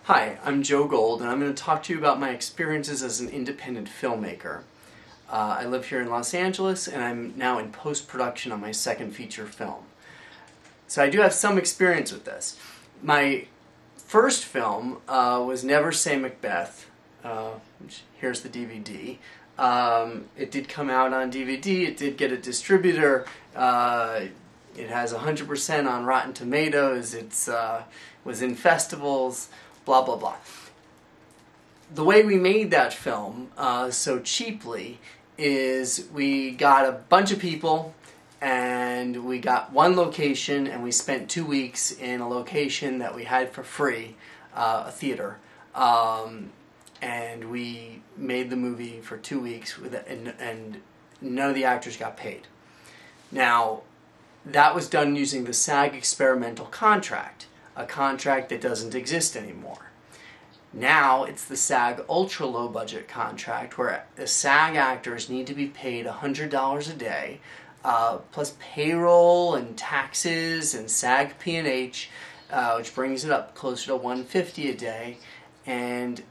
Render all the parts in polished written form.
Hi, I'm Joe Gold, and I'm going to talk to you about my experiences as an independent filmmaker. I live here in Los Angeles, and I'm now in post-production on my second feature film. So I do have some experience with this. My first film was Never Say Macbeth. Here's the DVD. It did come out on DVD. It did get a distributor. It has 100% on Rotten Tomatoes. It was in festivals. Blah, blah, blah. The way we made that film so cheaply is we got a bunch of people and we got one location and we spent 2 weeks in a location that we had for free, a theater. And we made the movie for 2 weeks and none of the actors got paid. Now, that was done using the SAG experimental contract, a contract that doesn't exist anymore. Now it's the SAG ultra low budget contract where the SAG actors need to be paid $100 a day plus payroll and taxes and SAG P&H, which brings it up closer to $150 a day. And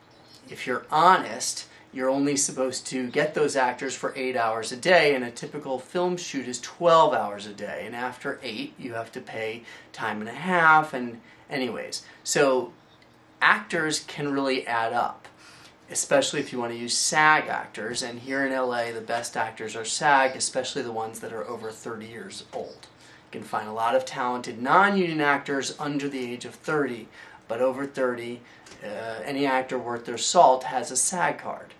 if you're honest, you're only supposed to get those actors for 8 hours a day, and a typical film shoot is 12 hours a day. And after 8, you have to pay time and a half. And anyways, so actors can really add up, especially if you want to use SAG actors. And here in LA, the best actors are SAG, especially the ones that are over 30 years old. You can find a lot of talented non-union actors under the age of 30, but over 30, any actor worth their salt has a SAG card.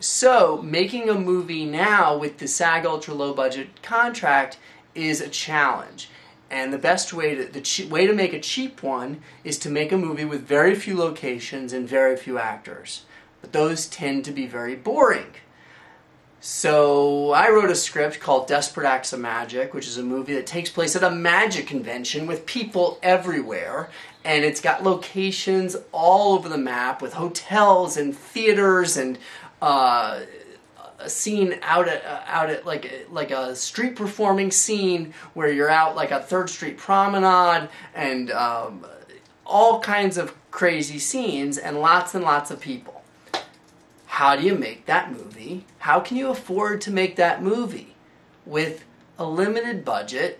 So making a movie now with the SAG ultra low budget contract is a challenge. And the best way to make a cheap one is to make a movie with very few locations and very few actors. But those tend to be very boring. So I wrote a script called Desperate Acts of Magic, which is a movie that takes place at a magic convention with people everywhere. And it's got locations all over the map with hotels and theaters and a scene out at like a street performing scene where you're out like a 3rd Street promenade and all kinds of crazy scenes and lots of people. How do you make that movie? How can you afford to make that movie with a limited budget?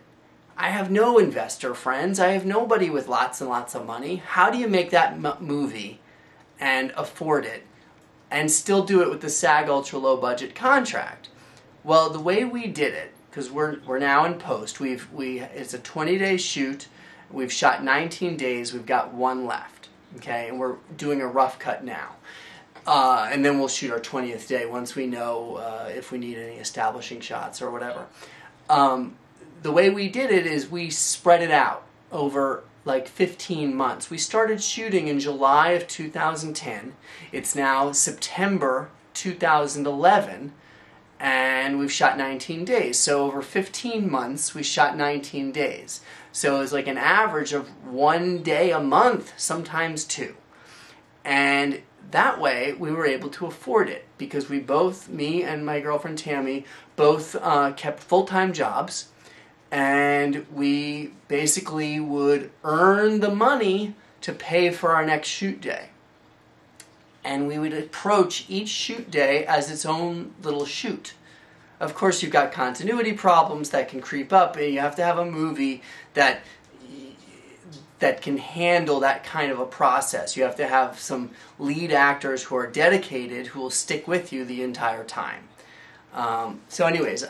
I have no investor friends. I have nobody with lots and lots of money. How do you make that movie and afford it and still do it with the SAG ultra low budget contract? Well, the way we did it, because we're now in post, it's a 20-day shoot. We've shot 19 days. We've got one left, okay, and we're doing a rough cut now. And then we'll shoot our 20th day once we know if we need any establishing shots or whatever. The way we did it is we spread it out over like 15 months. We started shooting in July of 2010. It's now September 2011, and we've shot 19 days. So over 15 months, we shot 19 days. So it was like an average of 1 day a month, sometimes 2. And that way, we were able to afford it because we both, me and my girlfriend Tammy, both kept full-time jobs. And we basically would earn the money to pay for our next shoot day. And we would approach each shoot day as its own little shoot. Of course, you've got continuity problems that can creep up, and you have to have a movie that can handle that kind of a process. You have to have some lead actors who are dedicated, who will stick with you the entire time. So anyways,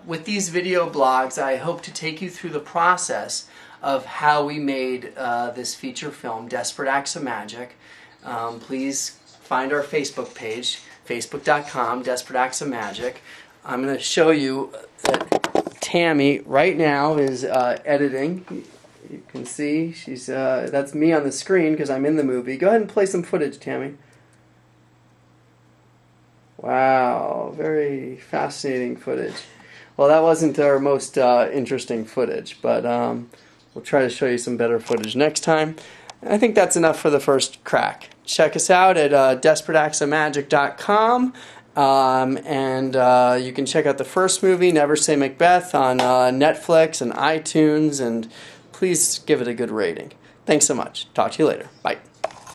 with these video blogs, I hope to take you through the process of how we made this feature film, Desperate Acts of Magic. Please find our Facebook page, facebook.com, Desperate Acts of Magic. I'm going to show you that Tammy right now is editing. You can see she's that's me on the screen because I'm in the movie. Go ahead and play some footage, Tammy. Wow, very fascinating footage. Well, that wasn't our most interesting footage, but we'll try to show you some better footage next time. I think that's enough for the first crack. Check us out at desperateactsofmagic.com, and you can check out the first movie, Never Say Macbeth, on Netflix and iTunes, and please give it a good rating. Thanks so much. Talk to you later. Bye.